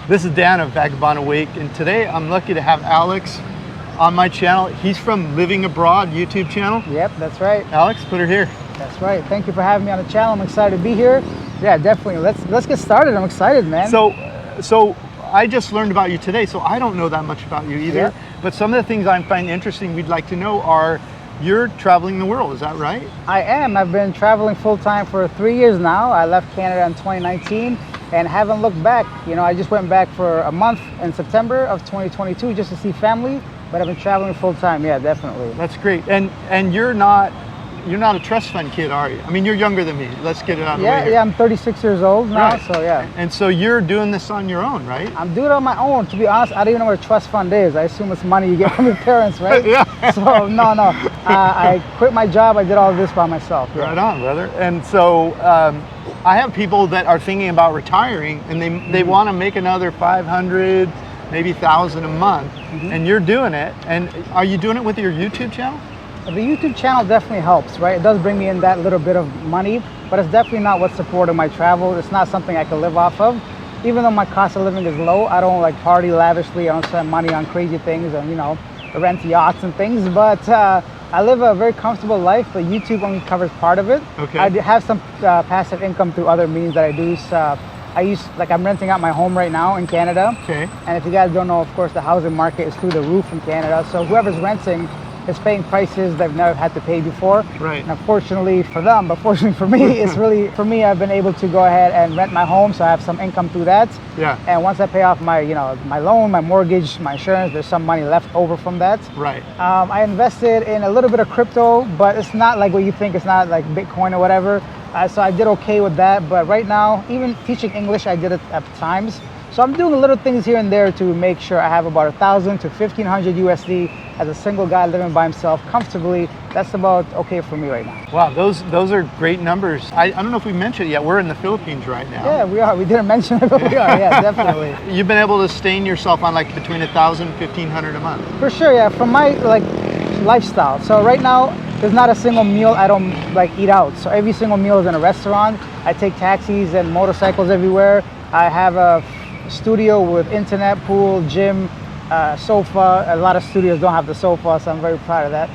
This is Dan of Vagabond Awake, and today I'm lucky to have Alex on my channel. He's from Living Abroad YouTube channel. Yep, that's right. Alex, put her here. That's right. Thank you for having me on the channel. I'm excited to be here. Yeah, definitely. Let's get started. I'm excited, man. So I just learned about you today, so I don't know that much about you either. Yeah. But some of the things I find interesting we'd like to know are, you're traveling the world, is that right? I am. I've been traveling full-time for 3 years now. I left Canada in 2019 and haven't looked back. You know, I just went back for a month in September of 2022 just to see family, but I've been traveling full-time. Yeah, definitely. That's great. And you're not a trust fund kid, are you? I mean, you're younger than me. Let's get it out of the way here. Yeah, I'm 36 years old now, right. So yeah. And so you're doing this on your own, right? I'm doing it on my own. To be honest, I don't even know what a trust fund is. I assume it's money you get from your parents, right? Yeah. So no. I quit my job. I did all of this by myself. Yeah. Right on, brother. And so I have people that are thinking about retiring, and they want to make another 500, maybe 1,000 a month, and you're doing it. And are you doing it with your YouTube channel? The YouTube channel definitely helps, right? It does bring me in that little bit of money, but it's definitely not what's supporting my travel. It's not something I can live off of. Even though my cost of living is low, I don't like party lavishly. I don't spend money on crazy things and, you know, rent yachts and things, but I live a very comfortable life, but YouTube only covers part of it. Okay. I have some passive income through other means that I do. I'm renting out my home right now in Canada. Okay. And if you guys don't know, of course, the housing market is through the roof in Canada. So whoever's renting is paying prices they've never had to pay before. Right. And unfortunately for them, but fortunately for me, it's really, for me, I've been able to go ahead and rent my home, so I have some income through that. Yeah. And once I pay off my, my loan, my mortgage, my insurance, there's some money left over from that. Right. I invested in a little bit of crypto, but it's not like what you think. It's not like Bitcoin or whatever. So I did okay with that. But right now, even teaching English, I did it at times. So I'm doing little things here and there to make sure I have about 1,000 to 1,500 USD as a single guy living by himself comfortably. That's about okay for me right now. Wow, those are great numbers. I don't know if we mentioned it yet. We're in the Philippines right now. Yeah, we are. We didn't mention it, but we are. Yeah, definitely. You've been able to sustain yourself on like between 1,000 and 1,500 a month. For sure, yeah. From my lifestyle. So right now, there's not a single meal I don't eat out. So every single meal is in a restaurant. I take taxis and motorcycles everywhere. I have a studio with internet, pool, gym, sofa. A lot of studios don't have the sofa, so I'm very proud of that.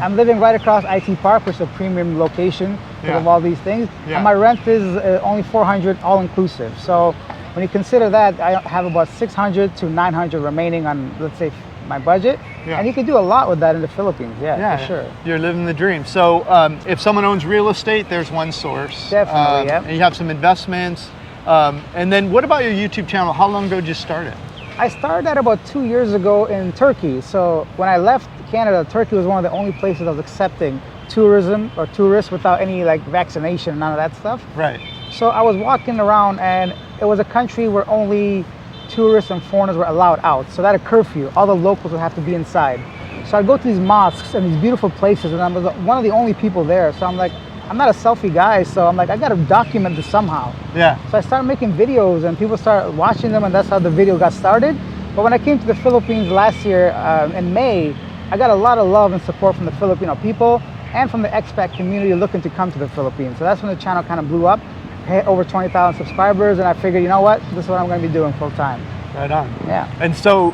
I'm living right across IT Park, which is a premium location because of all these things. Yeah. And my rent is only $400 all inclusive. So when you consider that, I have about 600 to 900 remaining on, let's say, my budget. Yeah. And you can do a lot with that in the Philippines. Yeah, for sure. You're living the dream. So if someone owns real estate, there's one source. Definitely, yeah. And you have some investments. And then what about your YouTube channel? How long ago did you start it? I started that about 2 years ago in Turkey. So when I left Canada, Turkey was one of the only places I was accepting tourism or tourists without any vaccination, none of that stuff. Right. So I was walking around, and it was a country where only tourists and foreigners were allowed out. So that a curfew, all the locals would have to be inside. So I'd go to these mosques and these beautiful places, and I was one of the only people there. So I'm like, I'm not a selfie guy, so I'm like, I gotta document this somehow. Yeah. So I started making videos, and people started watching them, and that's how the video got started. But when I came to the Philippines last year in May, I got a lot of love and support from the Filipino people and from the expat community looking to come to the Philippines. So that's when the channel kind of blew up. Hit over 20,000 subscribers, and I figured, you know what, this is what I'm going to be doing full time. Right on. Yeah. And so,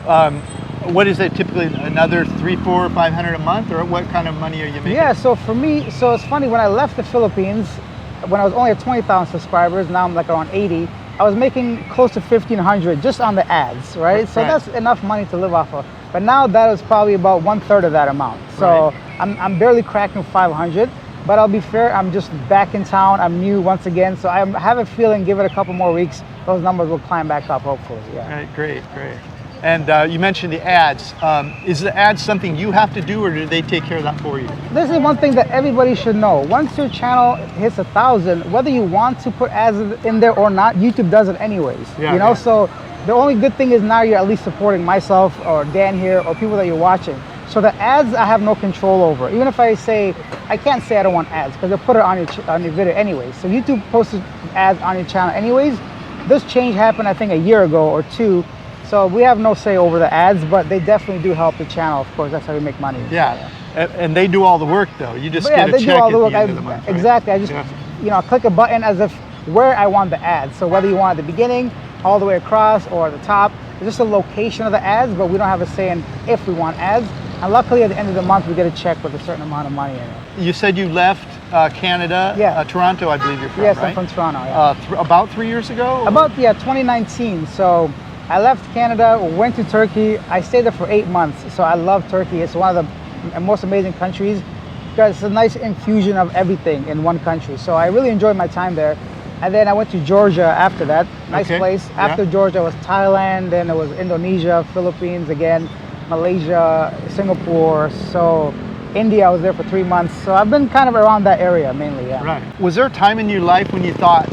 what is it typically? Another 300, 400, 500 a month, or what kind of money are you making? Yeah. So for me, so it's funny, when I left the Philippines, when I was only at 20,000 subscribers, now I'm like around 80. I was making close to 1,500 just on the ads, right? So that's enough money to live off of. But now that is probably about 1/3 of that amount. So I'm barely cracking 500. But I'll be fair, I'm just back in town. I'm new once again. So I have a feeling, give it a couple more weeks, those numbers will climb back up, hopefully. Yeah. Right, great. And you mentioned the ads. Is the ads something you have to do, or do they take care of that for you? This is one thing that everybody should know. Once your channel hits 1,000, whether you want to put ads in there or not, YouTube does it anyways. Yeah, so the only good thing is now you're at least supporting myself or Dan here or people that you're watching. So the ads I have no control over. Even if I can't say I don't want ads because they'll put it on your video anyways. So YouTube posted ads on your channel anyways. This change happened, I think, a year ago or two. So we have no say over the ads, but they definitely do help the channel. Of course, that's how we make money. Yeah. And they do all the work, though. You just get a check at the end of the month. Exactly. I just, click a button as if where I want the ads. So whether you want at the beginning, all the way across or the top. It's just a location of the ads, but we don't have a say in if we want ads. And luckily, at the end of the month, we get a check with a certain amount of money in it. You said you left Canada, Toronto, I believe you're from, yes, right? I'm from Toronto, yeah. About 3 years ago? About, 2019. So I left Canada, went to Turkey. I stayed there for 8 months. So I love Turkey. It's one of the most amazing countries because it's a nice infusion of everything in one country. So I really enjoyed my time there. And then I went to Georgia after that. Nice place. After Georgia was Thailand, then it was Indonesia, Philippines again, Malaysia, Singapore. So India, I was there for 3 months. So I've been kind of around that area mainly, yeah. Right. Was there a time in your life when you thought,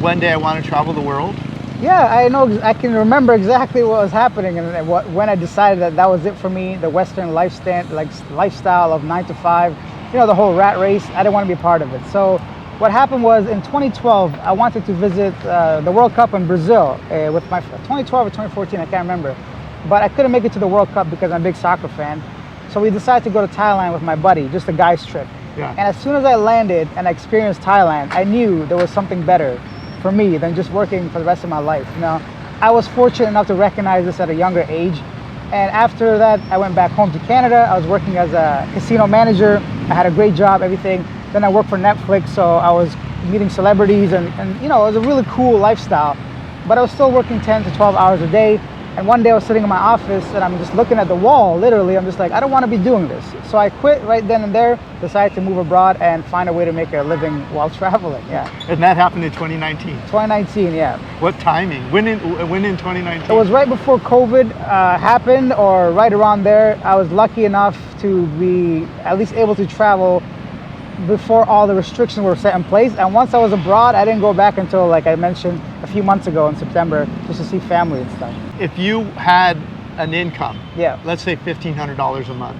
one day I want to travel the world? Yeah, I can remember exactly what was happening and when I decided that was it for me, the Western lifestyle of 9 to 5, the whole rat race. I didn't want to be a part of it. So what happened was in 2012, I wanted to visit the World Cup in Brazil with my 2012 or 2014, I can't remember. But I couldn't make it to the World Cup because I'm a big soccer fan. So we decided to go to Thailand with my buddy, just a guy's trip. Yeah. And as soon as I landed and I experienced Thailand, I knew there was something better for me than just working for the rest of my life. I was fortunate enough to recognize this at a younger age. And after that, I went back home to Canada. I was working as a casino manager. I had a great job, everything. Then I worked for Netflix, so I was meeting celebrities and it was a really cool lifestyle. But I was still working 10 to 12 hours a day. And one day I was sitting in my office and I'm just looking at the wall, literally. I'm just like, I don't want to be doing this. So I quit right then and there, decided to move abroad and find a way to make a living while traveling, yeah. And that happened in 2019? 2019, yeah. What timing? When in 2019? It was right before COVID happened or right around there. I was lucky enough to be at least able to travel before all the restrictions were set in place. And once I was abroad, I didn't go back until, like I mentioned, a few months ago in September, just to see family and stuff. If you had an income, let's say $1,500 a month,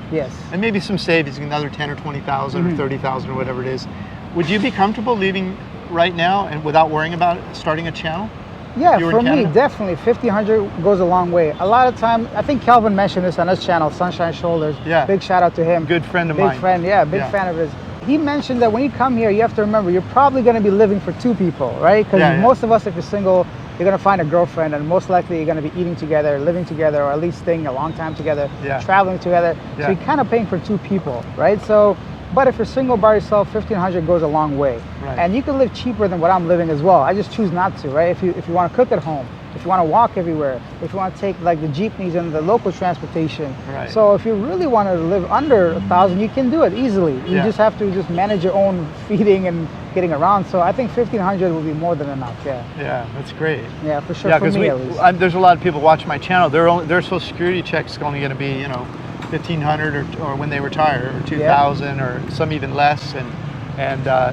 and maybe some savings, another 10 or 20,000 or 30,000 or whatever it is, would you be comfortable leaving right now and without worrying about starting a channel? Yeah, for me, definitely. 1,500 goes a long way. A lot of time, I think Kelvin mentioned this on his channel, Sunshine Shoulders. Yeah. Big shout out to him. Good friend of mine. Big friend, big fan of his. He mentioned that when you come here, you have to remember, you're probably going to be living for 2 people, right? Because most of us, if you're single, you're going to find a girlfriend, and most likely you're going to be eating together, living together, or at least staying a long time together, traveling together. So you're kind of paying for 2 people, right? So, but if you're single by yourself, 1,500 goes a long way. Right. And you can live cheaper than what I'm living as well. I just choose not to, right? If you want to cook at home, if you want to walk everywhere, if you want to take like the jeepneys and the local transportation. Right. So if you really want to live under 1,000, you can do it easily. You just have to just manage your own feeding and getting around. So I think 1,500 will be more than enough. Yeah, that's great. Yeah, for sure. For me, at least. There's a lot of people watching my channel. Their Social Security check's only going to be 1,500 or when they retire, or 2,000 or some even less, and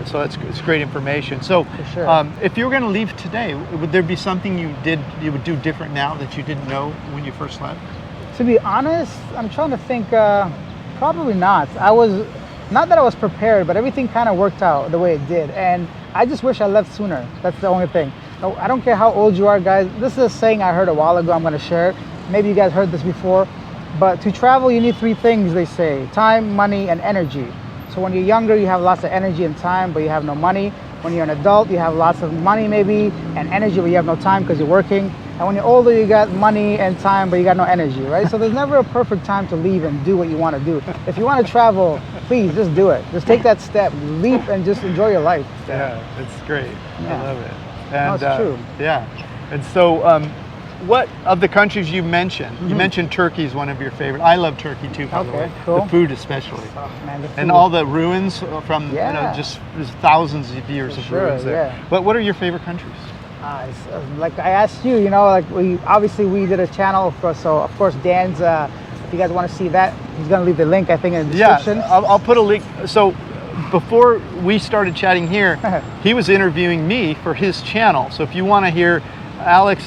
so it's great information. So if you were going to leave today, would there be something you would do different now that you didn't know when you first left? To be honest, I'm trying to think. Probably not. Not that I was prepared, but everything kind of worked out the way it did, and I just wish I left sooner. That's the only thing. I don't care how old you are, guys. This is a saying I heard a while ago. I'm going to share it. Maybe you guys heard this before. But to travel, you need 3 things, they say: time, money, and energy. So when you're younger, you have lots of energy and time, but you have no money. When you're an adult, you have lots of money maybe and energy, but you have no time because you're working. And when you're older, you got money and time, but you got no energy, right? So there's never a perfect time to leave and do what you want to do. If you want to travel, please just do it. Just take that step, leap, and just enjoy your life. Yeah, it's great. I love it. And, no, it's true. Yeah. And so, what of the countries you mentioned? You mentioned Turkey is one of your favorite. I love Turkey too, by the way. Cool. The food especially. Oh, man, the food. And all the ruins from just there's thousands of years of ruins there. But what are your favorite countries? Like I asked you, like we did a channel, of course. So of course Dan's. If you guys want to see that, he's gonna leave the link, I think, in the description. Yeah, I'll put a link. So before we started chatting here, he was interviewing me for his channel. So if you want to hear Alex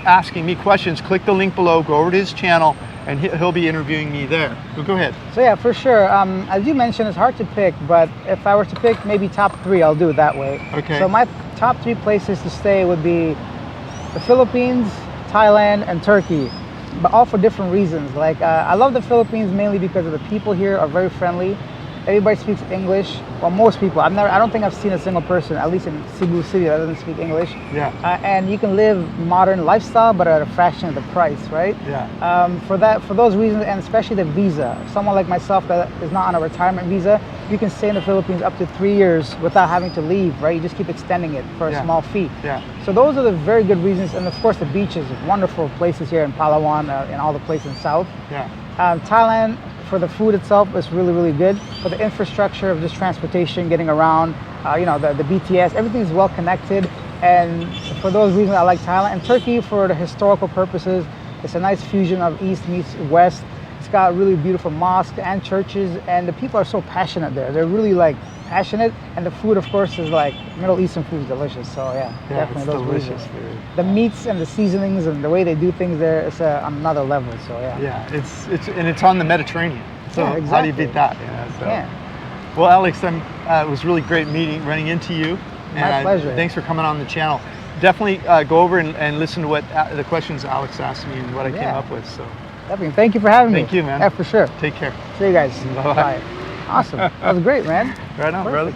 asking me questions, click the link below, go over to his channel, and he'll be interviewing me there. So go ahead. So yeah, for sure. As you mentioned, it's hard to pick, but if I were to pick maybe top 3, I'll do it that way. Okay. So my top 3 places to stay would be the Philippines, Thailand, and Turkey, but all for different reasons. Like I love the Philippines mainly because of the people here are very friendly. Everybody speaks English. Well, most people. I don't think I've seen a single person, at least in Cebu City, that doesn't speak English. Yeah. And you can live modern lifestyle, but at a fraction of the price, right? Yeah. For those reasons, and especially the visa. Someone like myself that is not on a retirement visa, you can stay in the Philippines up to 3 years without having to leave, right? You just keep extending it for a small fee. Yeah. So those are the very good reasons, and of course the beaches, wonderful places here in Palawan and all the places in South. Yeah. Thailand, for the food itself, is really, really good. For the infrastructure of just transportation, getting around, the BTS, everything is well connected. And for those reasons, I like Thailand. And Turkey, for the historical purposes, it's a nice fusion of East meets West. It's got really beautiful mosques and churches, and the people are so passionate there. They're really passionate, and the food, of course, is Middle Eastern food is delicious. So definitely it's those delicious reasons. food. The meats and the seasonings and the way they do things there, it's on another level. So Yeah, it's on the Mediterranean. So exactly. how do you beat that? Well, Alex, it was really great running into you. My pleasure. Thanks for coming on the channel. Definitely go over and listen to what the questions Alex asked me and what I came up with. So definitely. Thank you for having me. Thank you, man. Yeah, for sure. Take care. See you guys. Bye-bye. Bye. Awesome. That was great, man. Right on, Perfect. brother.